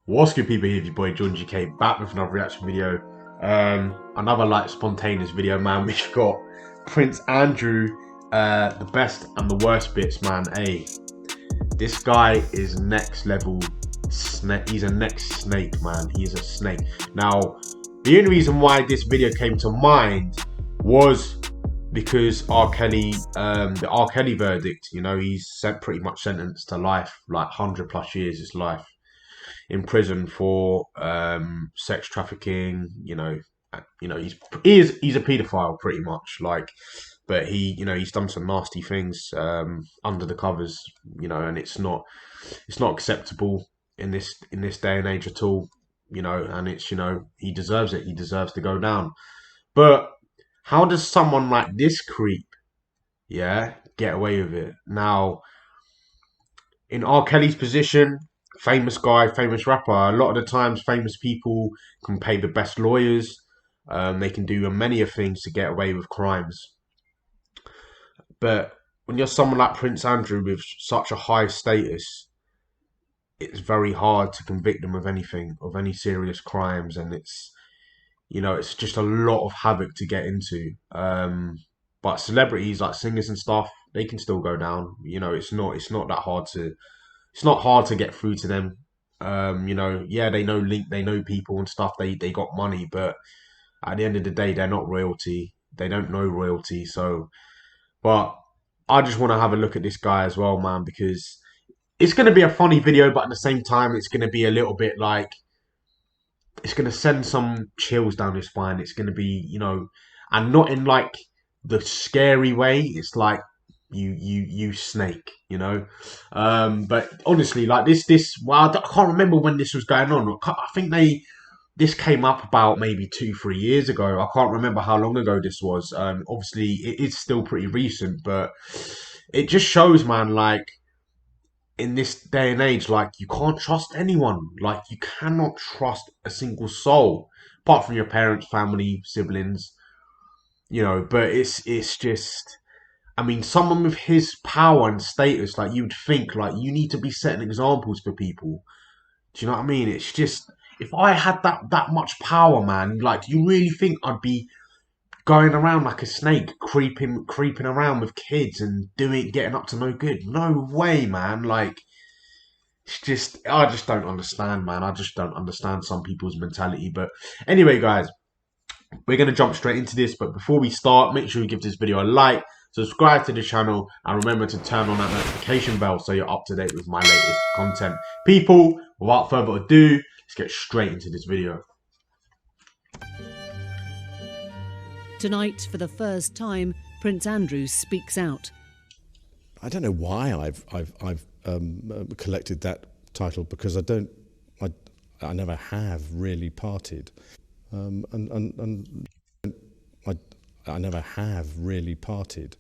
What's good, people? Here, your boy John GK back with another reaction video. Another like spontaneous video, man. We've got Prince Andrew, the best and the worst bits, man. Hey, this guy is next level snake. He's a next snake, man. He is a snake. Now, the only reason why this video came to mind was because R. Kelly, the R. Kelly verdict. You know, he's pretty much sentenced to life, like 100+ years is life in prison for sex trafficking. He's a paedophile pretty much, like, but he's done some nasty things under the covers, and it's not acceptable in this day and age at all, and it's he deserves it. He deserves to go down. But how does someone like this creep, get away with it? Now, in R. Kelly's position, famous guy, famous rapper, a lot of the times famous people can pay the best lawyers. They can do many of things to get away with crimes. But when you're someone like Prince Andrew with such a high status, it's very hard to convict them of anything, of any serious crimes, and it's just a lot of havoc to get into. But celebrities like singers and stuff, they can still go down. It's not that hard to get through to them. They know people and stuff. They got money, but at the end of the day, they're not royalty. They don't know royalty. So, but I just want to have a look at this guy as well, man, because it's going to be a funny video, but at the same time, it's going to be a little bit like, it's going to send some chills down your spine. It's going to be, and not in like the scary way. It's like, you snake, but honestly, like well, I can't remember when this was going on. I think this came up about maybe 2-3 years ago. I can't remember how long ago this was. Obviously it is still pretty recent, but it just shows, man, like, in this day and age, like, you can't trust anyone. Like, you cannot trust a single soul apart from your parents, family, siblings, but it's just, I mean, someone with his power and status, like, you'd think, like, you need to be setting examples for people. Do you know what I mean? It's just, if I had that much power, man, like, do you really think I'd be going around like a snake, creeping around with kids and getting up to no good? No way, man. Like, it's just, I just don't understand, man. I just don't understand some people's mentality. But anyway, guys, we're going to jump straight into this. But before we start, make sure you give this video a like, subscribe to the channel, and remember to turn on that notification bell so you're up to date with my latest content. People, without further ado, let's get straight into this video. Tonight, for the first time, Prince Andrew speaks out. I don't know why I've collected that title, because I never have really partied, I never have really partied.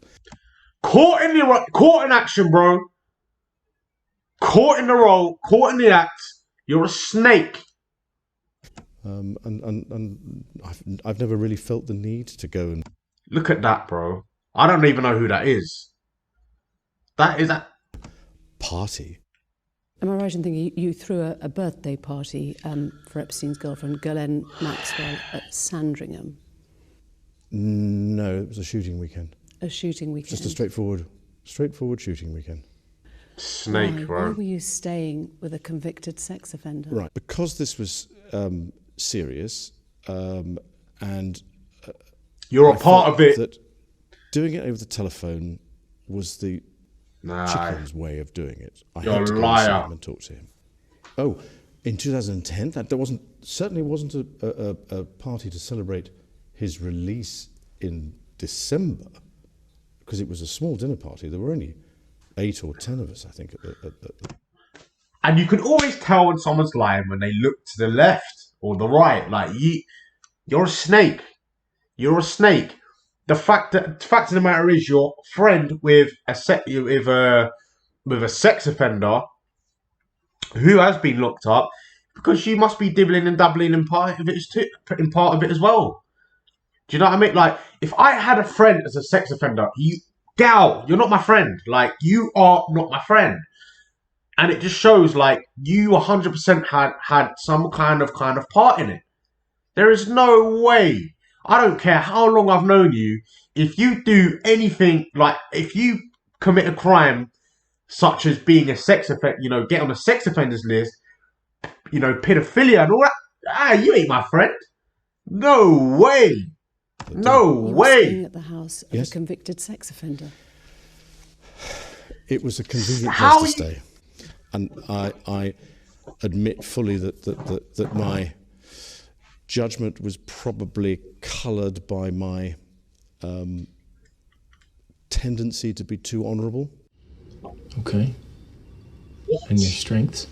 Caught in action, bro. Caught in the role, caught in the act. You're a snake. And I've never really felt the need to go and look at that, bro. I don't even know who that is. That party. Am I right in thinking you threw a birthday party for Epstein's girlfriend, Ghislaine Maxwell, at Sandringham? No, it was a shooting weekend. A shooting weekend? Just a straightforward shooting weekend. Snake, bro. Why were you staying with a convicted sex offender? Right, because this was serious, and you're a part of it. That doing it over the telephone was the chicken's way of doing it. I You're had to a go liar. and see him and talk to him. Oh, in 2010, that certainly wasn't a party to celebrate his release in December, because it was a small dinner party. There were only 8 or 10 of us, I think. And you can always tell when someone's lying when they look to the left or the right. Like, you're a snake. You're a snake. The fact of the matter is, you're a friend with a sex offender who has been locked up, because you must be dibbling and dabbling in part of it as well. Do you know what I mean? Like, if I had a friend as a sex offender, you're not my friend. Like, you are not my friend. And it just shows like you 100% had some kind of part in it. There is no way. I don't care how long I've known you. If you do anything like if you commit a crime such as being a sex offender, get on a sex offenders list, pedophilia and all that, you ain't my friend. No way. No You were way. staying at the house of Yes. a convicted sex offender. It was a convenient How place to you- stay, and I admit fully that my judgment was probably coloured by my tendency to be too honourable. Okay. And your strengths?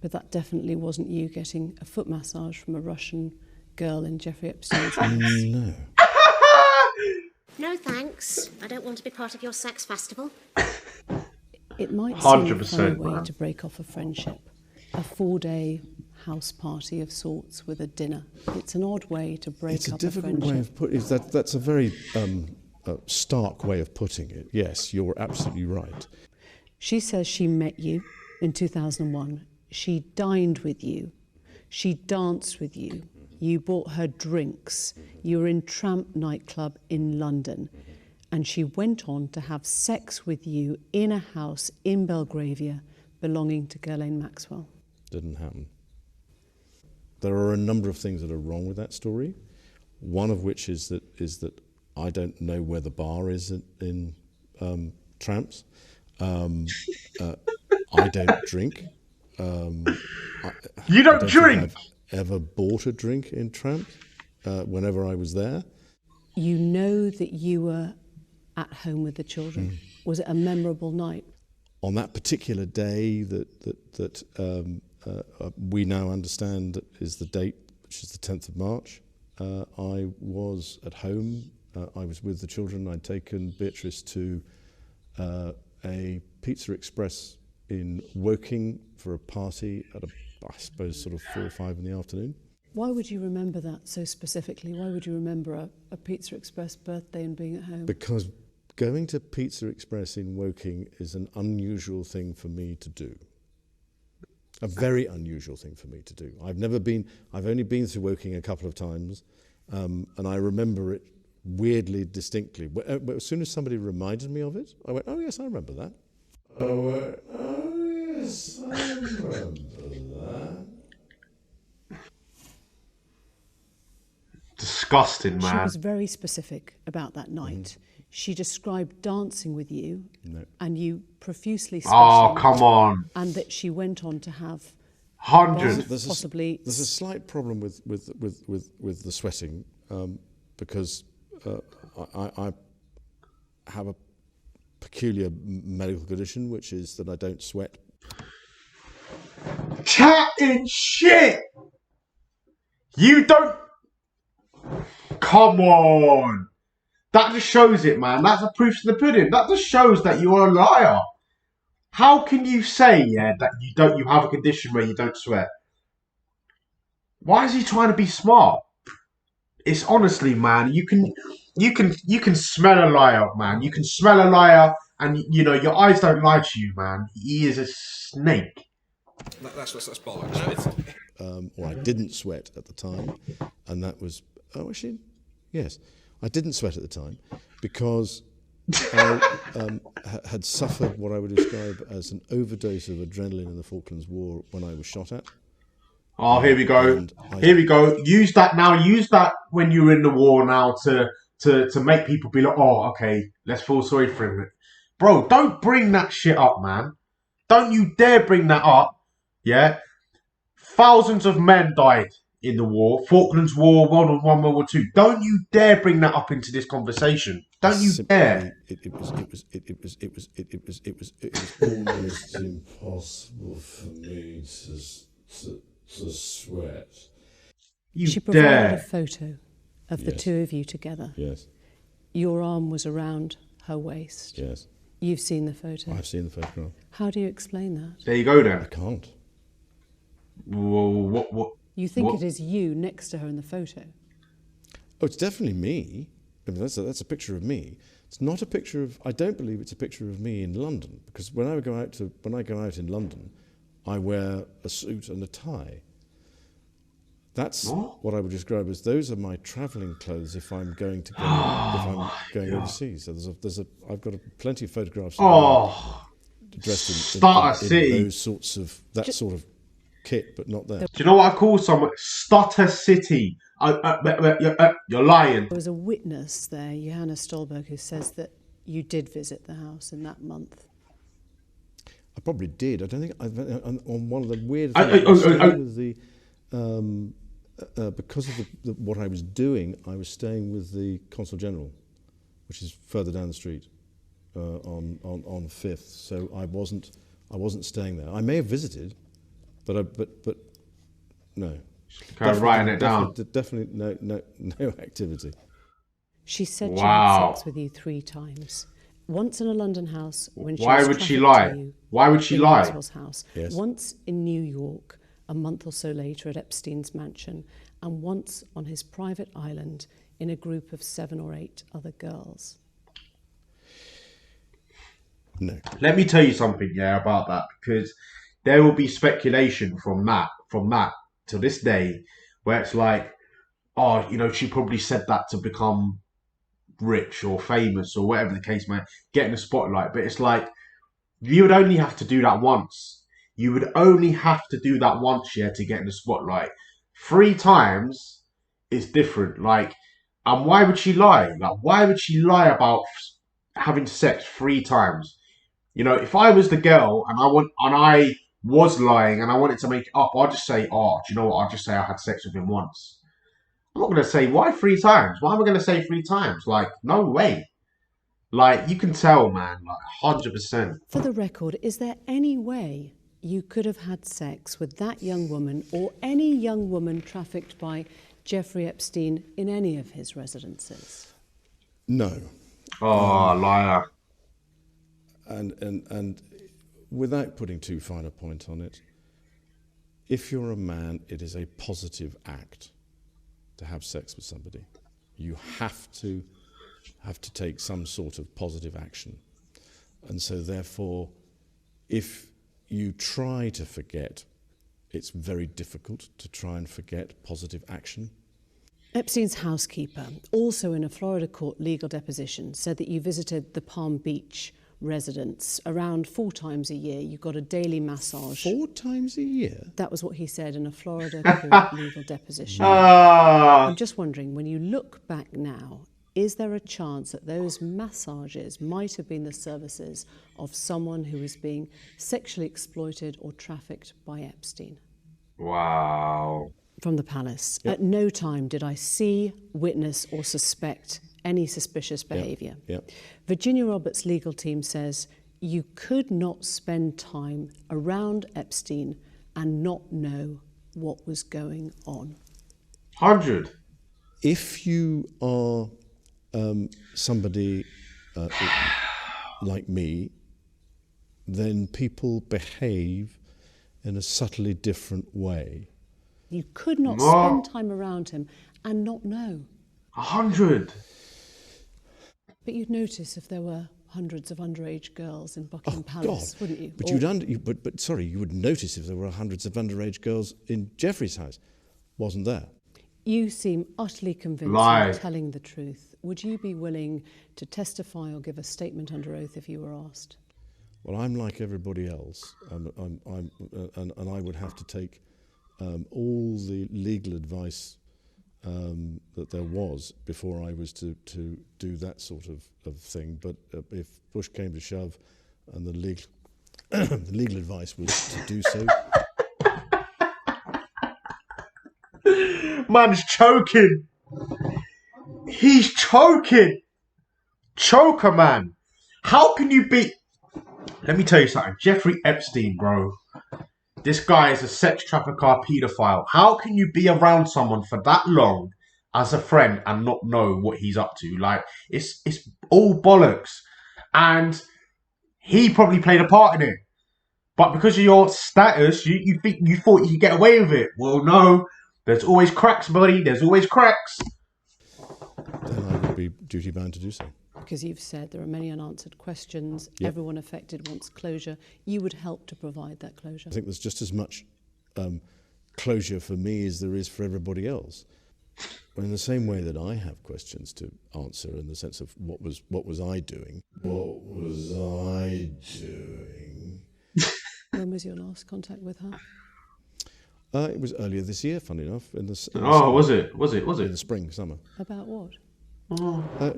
But that definitely wasn't you getting a foot massage from a Russian girl in Jeffrey Epstein's house. No. No thanks. I don't want to be part of your sex festival. It might seem a funny 100%, way man. to break off a friendship. A 4-day house party of sorts with a dinner. It's an odd way to break It's a up a difficult friendship. way of putting it. That's a very stark way of putting it. Yes, you're absolutely right. She says she met you in 2001. She dined with you. She danced with you. You bought her drinks. You were in Tramp nightclub in London. And she went on to have sex with you in a house in Belgravia belonging to Ghislaine Maxwell. Didn't happen. There are a number of things that are wrong with that story. One of which is that I don't know where the bar is in Tramps. I don't drink. You I don't don't drink. think I've ever bought a drink in Tramps whenever I was there. You know that you were at home with the children. Was it a memorable night? On that particular day that we now understand is the date, which is the 10th of March, I was at home. I was with the children. I'd taken Beatrice to a Pizza Express in Woking for a party at I suppose sort of 4 or 5 in the afternoon. Why would you remember that so specifically? Why would you remember a Pizza Express birthday and being at home? Because going to Pizza Express in Woking is an unusual thing for me to do. A very unusual thing for me to do. I've only been to Woking a couple of times, and I remember it weirdly distinctly. But as soon as somebody reminded me of it, I went, oh yes, I remember that. Oh yes, I remember that. Disgusting, She man. was very specific about that night. She described dancing with you, and you profusely Oh, sweating, come on. and that she went on to have 100. There's possibly There's a slight problem with the sweating because I have a peculiar medical condition, which is that I don't sweat. Chatting shit. You don't. Come on. That just shows it, man. That's a proof to the pudding. That just shows that you are a liar. How can you say, that you have a condition where you don't sweat? Why is he trying to be smart? It's honestly, man, you can smell a liar, man. You can smell a liar, and your eyes don't lie to you, man. He is a snake. That's bollocks. Or I didn't sweat at the time, and that was yes, I didn't sweat at the time because I had suffered what I would describe as an overdose of adrenaline in the Falklands War when I was shot at. Oh, here we go. And Here we go. Use that now. Use that when you're in the war now to make people be like, oh, okay, let's feel sorry for him. Bro, don't bring that shit up, man. Don't you dare bring that up. Yeah? Thousands of men died in the war. Falklands War, World War I, World War II. Don't you dare bring that up into this conversation. Don't you dare. It was almost impossible for me to sweat. You she provided a dare. photo of the Yes. two of you together. Yes, Your arm was around her waist. yes. You've seen the photo. I've seen the photograph. How do you explain that? There you go I then. can't. Whoa, what? You think What? it is you next to her in the photo. Oh, it's definitely me. I mean, that's a picture of me. It's not a picture of. I don't believe it's a picture of me in London because when I go out in London, I wear a suit and a tie. That's what I would describe as those are my travelling clothes if I'm going to go if I'm going overseas. So I've got plenty of photographs of me dressed in those sorts of sort of kit, but not there. Do you know what I call someone? Stutter City. You're lying. There was a witness there, Johanna Stolberg, who says that you did visit the house in that month. I probably did. I don't think on one of the weird things because of what I was doing, I was staying with the Consul General, which is further down the street on Fifth. So I wasn't staying there. I may have visited, but no. Kind of writing it down. Definitely no activity. She said she had sex with you 3 times. Once in a London house when she Why was would she trafficked lie? to you Why would she in lie? Roswell's house. Yes. Once in New York, a month or so later at Epstein's mansion, and once on his private island in a group of 7 or 8 other girls. No. Let me tell you something, about that, because there will be speculation from that to this day, where it's like, she probably said that to become rich or famous or whatever the case may be, get in the spotlight. But it's like, you would only have to do that once. You would only have to do that once, to get in the spotlight. 3 times is different. Like, and why would she lie? Like, why would she lie about having sex 3 times? If I was the girl and I was lying and I wanted to make it up, I'd just say, do you know what? I'll just say I had sex with him once. I'm not going to say, why 3 times? Why am I going to say 3 times? Like, no way. Like, you can tell, man, like 100%. For the record, is there any way you could have had sex with that young woman or any young woman trafficked by Jeffrey Epstein in any of his residences? No. Oh, liar. And without putting too fine a point on it, if you're a man, it is a positive act to have sex with somebody. You have to take some sort of positive action. And so therefore, if you try to forget, it's very difficult to try and forget positive action. Epstein's housekeeper, also in a Florida court legal deposition, said that you visited the Palm Beach residence around 4 times a year. You got a daily massage. 4 times a year? That was what he said in a Florida court legal deposition. Ah. I'm just wondering, when you look back now, is there a chance that those massages might have been the services of someone who was being sexually exploited or trafficked by Epstein? Wow. From the palace. Yep. At no time did I see, witness or suspect any suspicious behaviour. Yep. Virginia Roberts' legal team says you could not spend time around Epstein and not know what was going on. 100. If you are somebody like me, then people behave in a subtly different way. You could not spend time around him and not know. 100. But you'd notice if there were hundreds of underage girls in Buckingham Palace, God. wouldn't you? But you would notice if there were hundreds of underage girls in Jeffrey's house. Wasn't there? You seem utterly convinced Lie. you're telling the truth. Would you be willing to testify or give a statement under oath if you were asked? Well, I'm like everybody else, and I would have to take all the legal advice that there was before I was to do that sort of thing. But if push came to shove and the legal advice was to do so... Man's choking. He's choking. Choker, man. How can you be... Let me tell you something. Jeffrey Epstein, bro. This guy is a sex trafficker, paedophile. How can you be around someone for that long as a friend and not know what he's up to? Like, it's all bollocks. And he probably played a part in it. But because of your status, you thought you could get away with it. Well, no. There's always cracks, buddy. There's always cracks. Then I would be duty bound to do so. because you've said there are many unanswered questions, Yep. everyone affected wants closure. You would help to provide that closure. I think there's just as much closure for me as there is for everybody else. In the same way that I have questions to answer, in the sense of what was I doing? What was I doing? When was your last contact with her? It was earlier this year, funny enough. In the Oh, summer, was it? in the spring, summer. About what?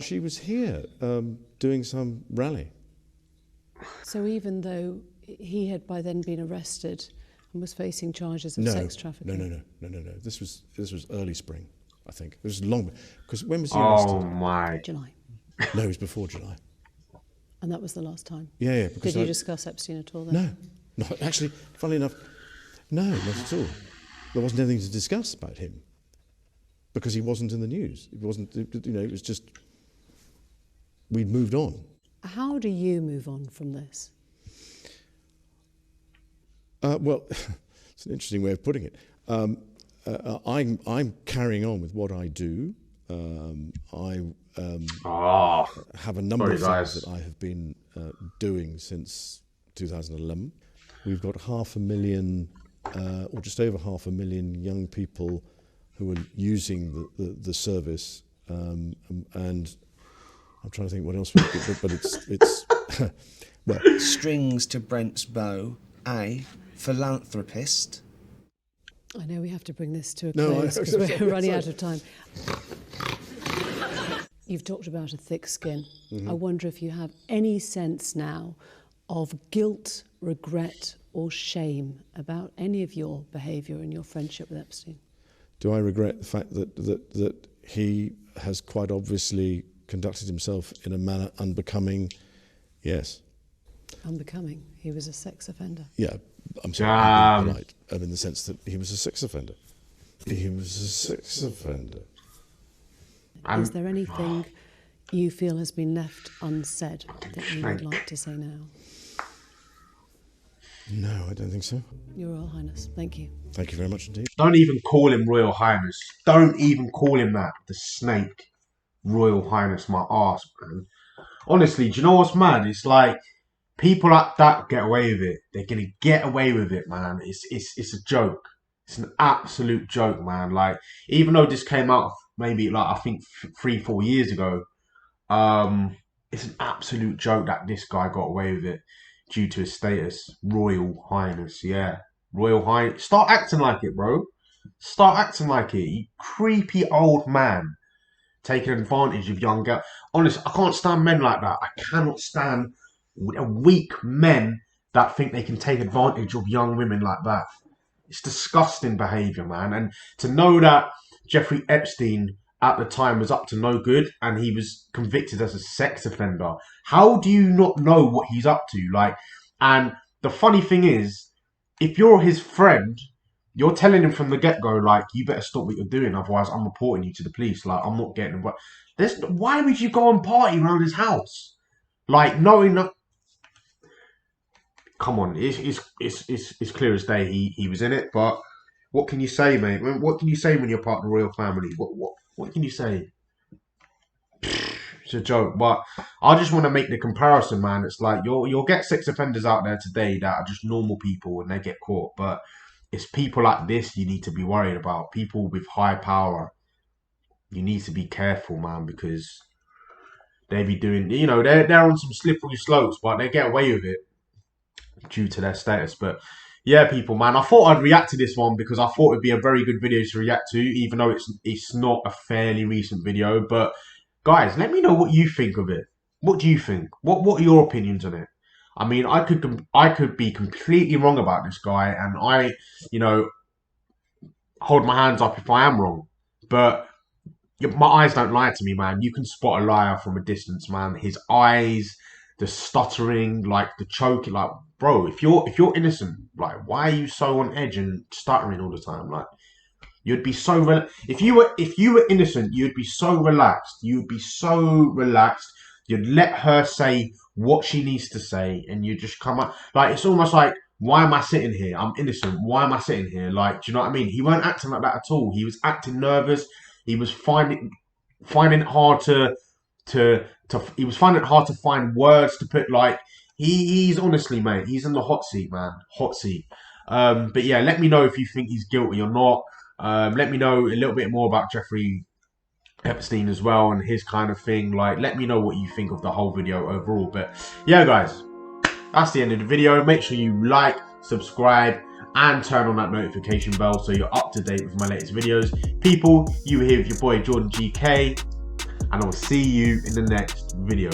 She was here doing some rally. So even though he had by then been arrested and was facing charges of No, sex trafficking? no. This was early spring, I think. It was long, because when was he arrested? Oh my! July. No, it was before July. And that was the last time? Yeah, because Did you discuss Epstein at all then? No, actually, funnily enough, no, not at all. There wasn't anything to discuss about him because he wasn't in the news. It wasn't, it was just, we'd moved on. How do you move on from this? Well, it's an interesting way of putting it. I'm carrying on with what I do. I have a number of things that I have been doing since 2011. We've got 500,000, or just over 500,000 young people who are using the service, and I'm trying to think what else we could, but it's well, Strings to Brent's bow, a philanthropist. I know we have to bring this to a No, close because sorry, we're running sorry. out of time. You've talked about a thick skin. Mm-hmm. I wonder if you have any sense now of guilt, regret or shame about any of your behaviour and your friendship with Epstein. Do I regret the fact that he has quite obviously conducted himself in a manner unbecoming? Yes. Unbecoming. He was a sex offender. Yeah, I'm sorry, I'm being polite, in the sense that he was a sex offender. He was a sex offender. Is there anything you feel has been left unsaid that you would like to say now? No, I don't think so. Your Royal Highness, thank you. Thank you very much indeed. Don't even call him Royal Highness. Don't even call him that. The snake. Royal Highness, my arse, man. Honestly, do you know what's mad? It's like people like that get away with it. They're gonna get away with it, man. It's a joke. It's an absolute joke, man. Like, even though this came out maybe like I think 3-4 years ago, it's an absolute joke that this guy got away with it due to his status. Royal Highness, yeah. Royal Highness. Start acting like it, bro. Start acting like it. You creepy old man taking advantage of young girls. Honestly, I can't stand men like that. I cannot stand weak men that think they can take advantage of young women like that. It's disgusting behaviour, man. And to know that Jeffrey Epstein at the time was up to no good and he was convicted as a sex offender. How do you not know what he's up to? Like, and the funny thing is, if you're his friend, you're telling him from the get-go, like, you better stop what you're doing, otherwise I'm reporting you to the police. Like, I'm not getting involved. Why would you go and party around his house? Like, knowing that... Come on, it's clear as day he was in it, but what can you say, mate? What can you say when you're part of the royal family? What can you say? It's a joke, but I just want to make the comparison, man. It's like you'll get sex offenders out there today that are just normal people and they get caught, but it's people like this you need to be worried about. People with high power. You need to be careful, man, because they be doing, they're on some slippery slopes, but they get away with it due to their status. But yeah, people, man, I thought I'd react to this one because I thought it'd be a very good video to react to, even though it's not a fairly recent video. But guys, let me know what you think of it. What do you think? What are your opinions on it? I mean, I could be completely wrong about this guy, and I, hold my hands up if I am wrong. But my eyes don't lie to me, man. You can spot a liar from a distance, man. His eyes, the stuttering, like the choking, like, bro, if you're innocent, like, why are you so on edge and stuttering all the time? Like, you'd be so if you were innocent, you'd be so relaxed. You'd be so relaxed. You'd let her say what she needs to say, and you just come up. Like, it's almost like, why am I sitting here? I'm innocent. Why am I sitting here? Like, do you know what I mean? He weren't acting like that at all. He was acting nervous. He was finding it hard to he was finding it hard to find words to put. Like he's honestly, mate, he's in the hot seat, man, hot seat. But yeah, let me know if you think he's guilty or not. Let me know a little bit more about Jeffrey Epstein as well and his kind of thing. Like, let me know what you think of the whole video overall. But yeah, guys, that's the end of the video. Make sure you like, subscribe, and turn on that notification bell so you're up to date with my latest videos. People, you here with your boy Jordan GK, and I'll see you in the next video.